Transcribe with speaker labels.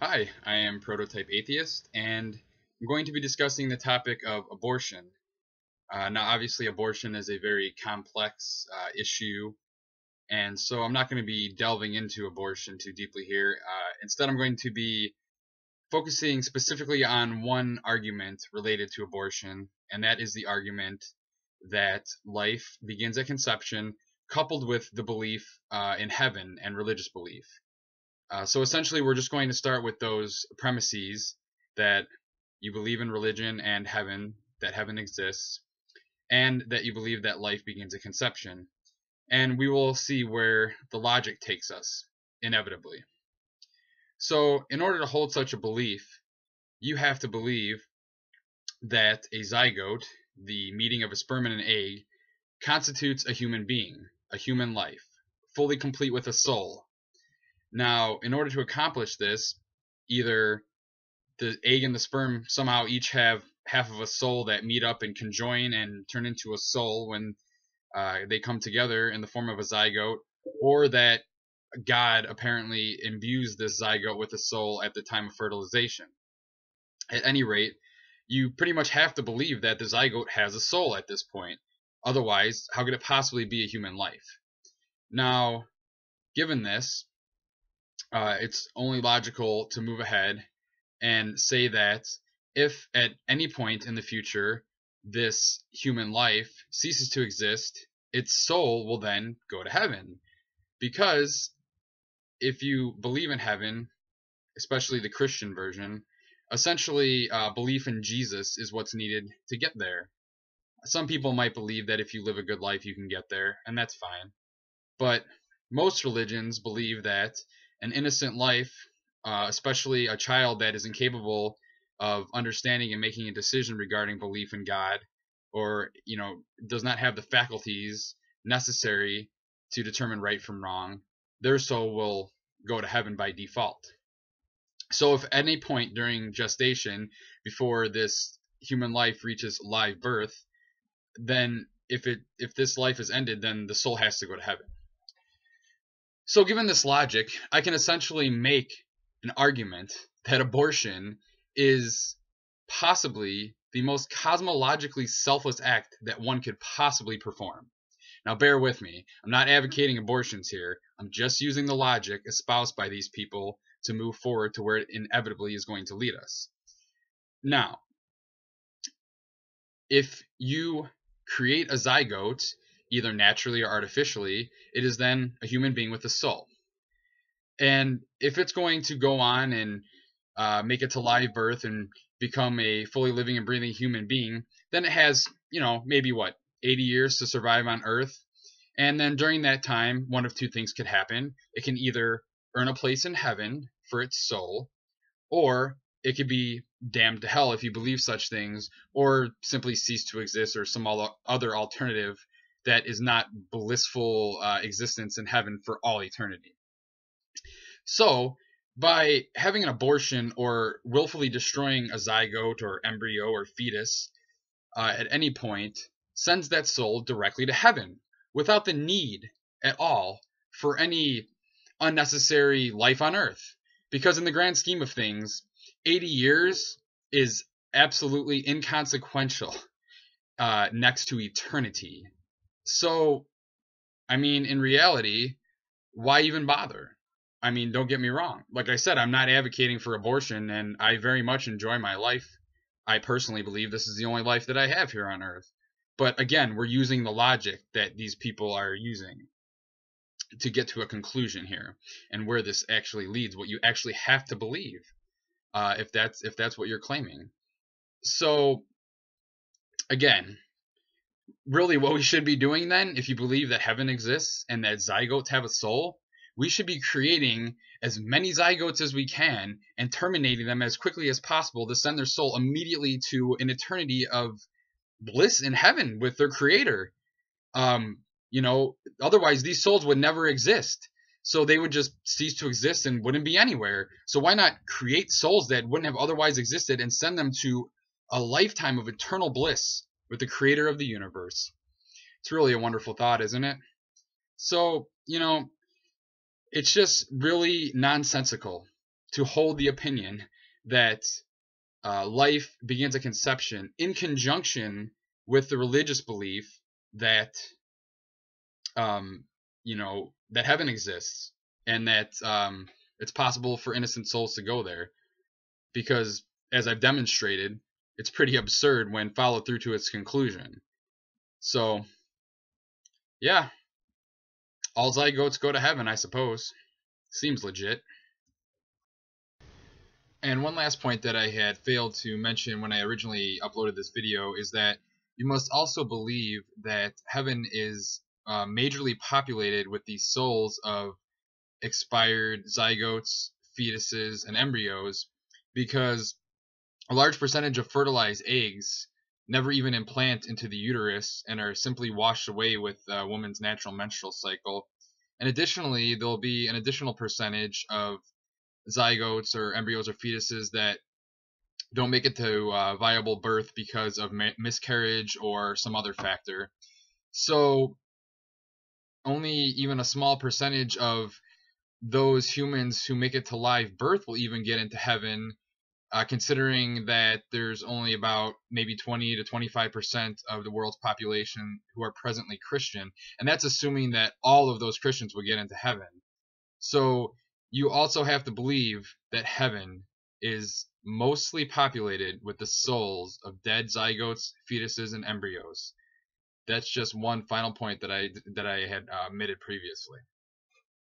Speaker 1: Hi, I am Prototype Atheist, and I'm going to be discussing the topic of abortion. Now, obviously, abortion is a very complex issue, and so I'm not going to be delving into abortion too deeply here. Instead, I'm going to be focusing specifically on one argument related to abortion, and that is the argument that life begins at conception, coupled with the belief in heaven and religious belief. So essentially, we're just going to start with those premises that you believe in religion and heaven, that heaven exists, and that you believe that life begins at conception. And we will see where the logic takes us, inevitably. So, in order to hold such a belief, you have to believe that a zygote, the meeting of a sperm and an egg, constitutes a human being, a human life, fully complete with a soul. Now, in order to accomplish this, either the egg and the sperm somehow each have half of a soul that meet up and conjoin and turn into a soul when they come together in the form of a zygote, or that God apparently imbues this zygote with a soul at the time of fertilization. At any rate, you pretty much have to believe that the zygote has a soul at this point. Otherwise, how could it possibly be a human life? Now, given this, it's only logical to move ahead and say that if at any point in the future this human life ceases to exist, its soul will then go to heaven. Because if you believe in heaven, especially the Christian version, essentially belief in Jesus is what's needed to get there. Some people might believe that if you live a good life, you can get there, and that's fine. But most religions believe that an innocent life, especially a child that is incapable of understanding and making a decision regarding belief in God, or does not have the faculties necessary to determine right from wrong, their soul will go to heaven by default. So, if at any point during gestation, before this human life reaches live birth, then if this life is ended, then the soul has to go to heaven. So, given this logic, I can essentially make an argument that abortion is possibly the most cosmologically selfless act that one could possibly perform. Now, bear with me. I'm not advocating abortions here. I'm just using the logic espoused by these people to move forward to where it inevitably is going to lead us. Now, if you create a zygote, either naturally or artificially, it is then a human being with a soul. And if it's going to go on and make it to live birth and become a fully living and breathing human being, then it has, maybe 80 years to survive on Earth. And then during that time, one of two things could happen. It can either earn a place in heaven for its soul, or it could be damned to hell if you believe such things, or simply cease to exist, or some other alternative that is not blissful existence in heaven for all eternity. So, by having an abortion or willfully destroying a zygote or embryo or fetus at any point sends that soul directly to heaven without the need at all for any unnecessary life on earth. Because, in the grand scheme of things, 80 years is absolutely inconsequential next to eternity. So, I mean, in reality, why even bother? I mean, don't get me wrong. Like I said, I'm not advocating for abortion, and I very much enjoy my life. I personally believe this is the only life that I have here on Earth. But again, we're using the logic that these people are using to get to a conclusion here, and where this actually leads, what you actually have to believe, if that's what you're claiming. So again, really what we should be doing then, if you believe that heaven exists and that zygotes have a soul, we should be creating as many zygotes as we can and terminating them as quickly as possible to send their soul immediately to an eternity of bliss in heaven with their creator. Otherwise these souls would never exist. So they would just cease to exist and wouldn't be anywhere. So why not create souls that wouldn't have otherwise existed and send them to a lifetime of eternal bliss with the creator of the universe? It's really a wonderful thought, isn't it? So, it's just really nonsensical to hold the opinion that life begins at conception in conjunction with the religious belief that that heaven exists and that it's possible for innocent souls to go there. Because, as I've demonstrated, it's pretty absurd when followed through to its conclusion. So, yeah, all zygotes go to heaven, I suppose. Seems legit. And one last point that I had failed to mention when I originally uploaded this video is that you must also believe that heaven is majorly populated with the souls of expired zygotes, fetuses, and embryos, because a large percentage of fertilized eggs never even implant into the uterus and are simply washed away with a woman's natural menstrual cycle. And additionally, there'll be an additional percentage of zygotes or embryos or fetuses that don't make it to viable birth because of miscarriage or some other factor. So only even a small percentage of those humans who make it to live birth will even get into heaven, considering that there's only about maybe 20 to 25% of the world's population who are presently Christian, and that's assuming that all of those Christians will get into heaven. So you also have to believe that heaven is mostly populated with the souls of dead zygotes, fetuses, and embryos. That's just one final point that I had omitted previously.